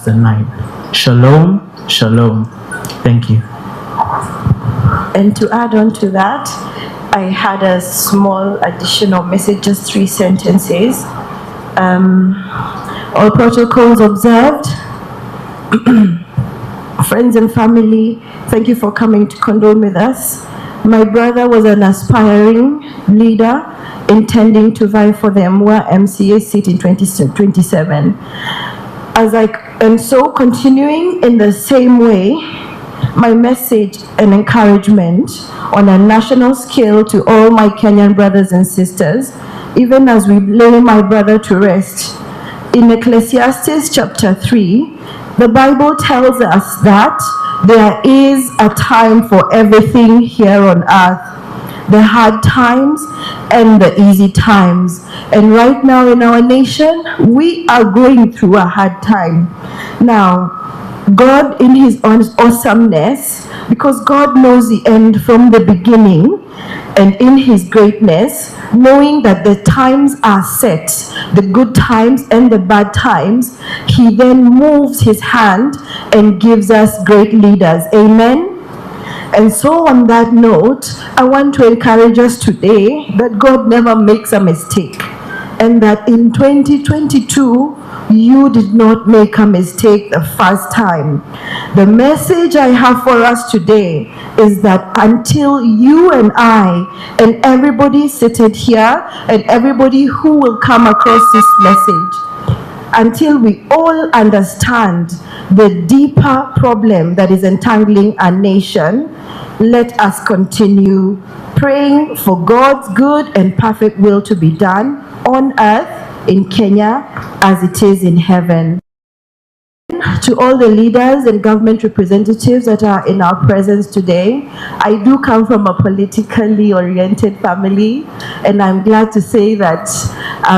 the night. Shalom, shalom. Thank you. And to add on to that, I had a small additional message, just 3 sentences. All protocols observed. Friends and family, thank you for coming to condole with us. My brother was an aspiring leader intending to vie for the MWA MCA seat in 2027. And so continuing in the same way, my message and encouragement on a national scale to all my Kenyan brothers and sisters, even as we lay my brother to rest. In Ecclesiastes chapter 3, the Bible tells us that there is a time for everything here on earth. The hard times and the easy times. And right now in our nation, we are going through a hard time. Now, God in his awesomeness, because God knows the end from the beginning, and in his greatness, knowing that the times are set, the good times and the bad times, he then moves his hand and gives us great leaders. Amen. And so on that note, I want to encourage us today that God never makes a mistake, and that in 2022, you did not make a mistake the first time. The message I have for us today is that until you and I and everybody seated here and everybody who will come across this message, until we all understand the deeper problem that is entangling our nation, let us continue praying for God's good and perfect will to be done on earth in Kenya as it is in heaven. To all the leaders and government representatives that are in our presence today, I do come from a politically oriented family, and I'm glad to say that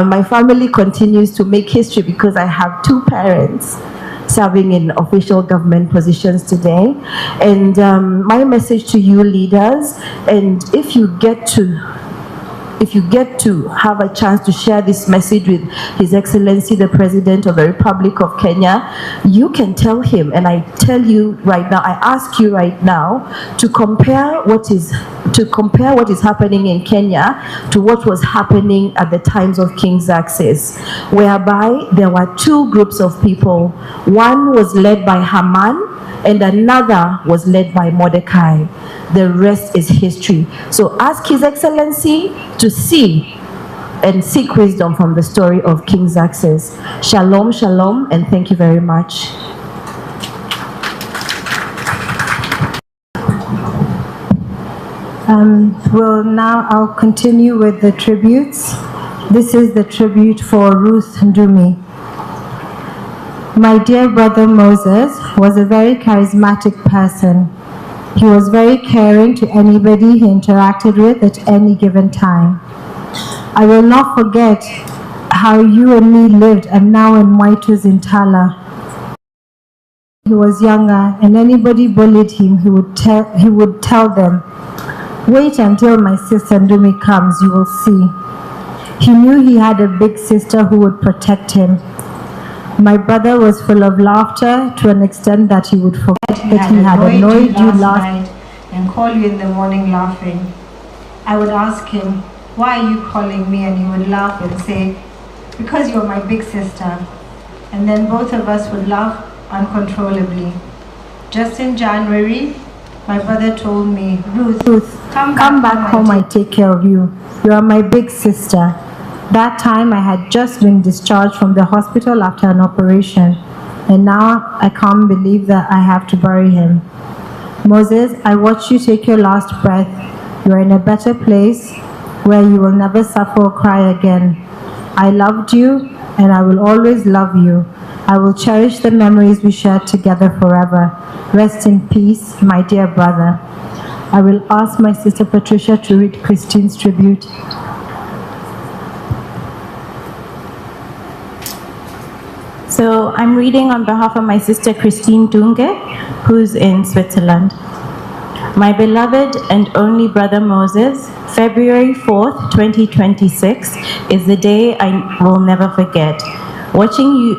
my family continues to make history because I have 2 parents serving in official government positions today. And my message to you leaders, and if you get to have a chance to share this message with His Excellency the President of the Republic of Kenya, you can tell him, and I tell you right now, I ask you right now to compare what is happening in Kenya to what was happening at the times of King Xerxes, whereby there were 2 groups of people. One was led by Haman, and another was led by Mordecai. The rest is history. So ask His Excellency to see and seek wisdom from the story of King Xerxes. Shalom, shalom, and thank you very much. I'll continue with the tributes. This is the tribute for Ruth Ndumi. My dear brother Moses was a very charismatic person. He was very caring to anybody he interacted with at any given time. I will not forget how you and me lived and now in Mwaitus in Tala. He was younger, and anybody bullied him, he would tell them, "Wait until my sister Ndumi comes, you will see." He knew he had a big sister who would protect him. My brother was full of laughter to an extent that he would forget that he had annoyed you last night and call you in the morning laughing. I would ask him, "Why are you calling me?" And he would laugh and say, "Because you're my big sister." And then both of us would laugh uncontrollably. Just in January, my brother told me, Ruth, come back home, I take care of you. You are my big sister. That time I had just been discharged from the hospital after an operation, and now I can't believe that I have to bury him. Moses, I watched you take your last breath. You are in a better place where you will never suffer or cry again. I loved you, and I will always love you. I will cherish the memories we shared together forever. Rest in peace, my dear brother. I will ask my sister Patricia to read Christine's tribute. So I'm reading on behalf of my sister Christine Dunge, who's in Switzerland. My beloved and only brother Moses, February 4th, 2026 is the day I will never forget. Watching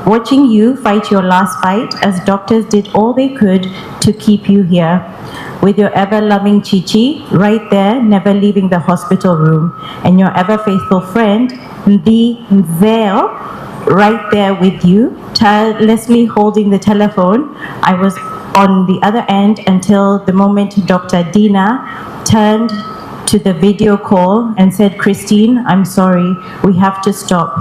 watching you fight your last fight as doctors did all they could to keep you here. With your ever-loving Chichi right there, never leaving the hospital room, and your ever-faithful friend, Nduya, right there with you, tirelessly holding the telephone. I was on the other end until the moment Dr. Dina turned to the video call and said, "Christine, I'm sorry, we have to stop,"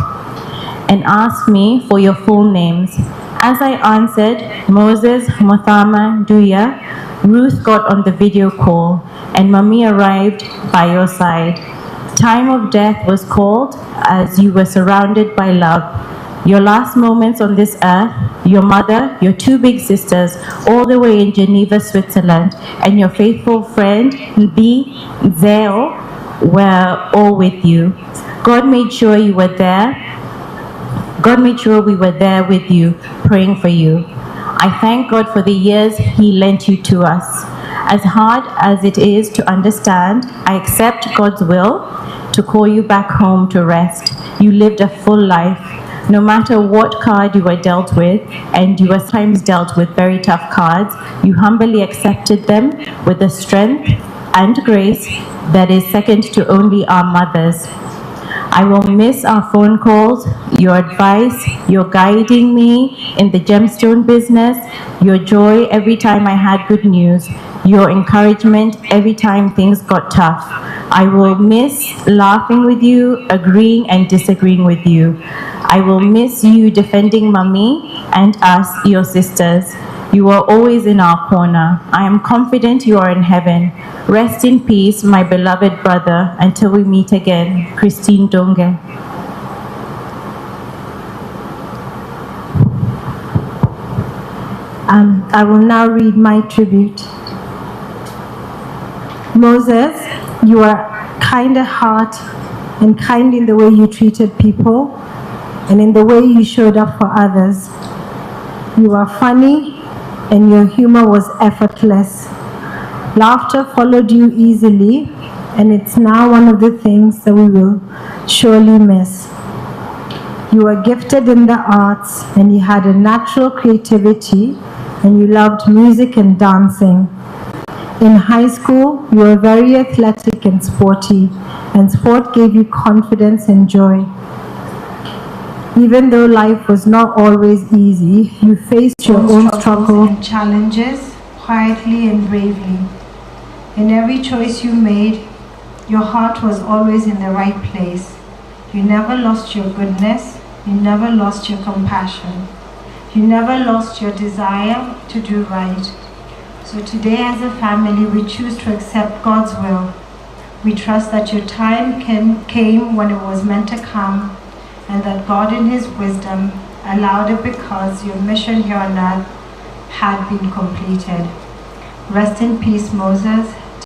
and asked me for your full names. As I answered, Moses, Muthama, Nduya, Ruth got on the video call, and Mommy arrived by your side. Time of death was called as you were surrounded by love. Your last moments on this earth, your mother, your two big sisters, all the way in Geneva, Switzerland, and your faithful friend, Zeo, were all with you. God made sure you were there. God made sure we were there with you, praying for you. I thank God for the years He lent you to us. As hard as it is to understand, I accept God's will to call you back home to rest. You lived a full life. No matter what card you were dealt with, and you were sometimes dealt with very tough cards, you humbly accepted them with the strength and grace that is second to only our mothers. I will miss our phone calls, your advice, your guiding me in the gemstone business, your joy every time I had good news, your encouragement every time things got tough. I will miss laughing with you, agreeing and disagreeing with you. I will miss you defending Mommy and us, your sisters. You are always in our corner. I am confident you are in heaven. Rest in peace, my beloved brother, until we meet again. Christine Nduya. I will now read my tribute. Moses, you are kind at heart and kind in the way you treated people and in the way you showed up for others. You are funny and your humor was effortless. Laughter followed you easily, and it's now one of the things that we will surely miss. You were gifted in the arts and you had a natural creativity and you loved music and dancing. In high school, you were very athletic and sporty, and sport gave you confidence and joy. Even though life was not always easy, you faced your own struggles and challenges quietly and bravely. In every choice you made, your heart was always in the right place. You never lost your goodness, you never lost your compassion. You never lost your desire to do right. So today as a family, we choose to accept God's will. We trust that your time came when it was meant to come, and that God in His wisdom allowed it because your mission here on earth had been completed. Rest in peace, Moses.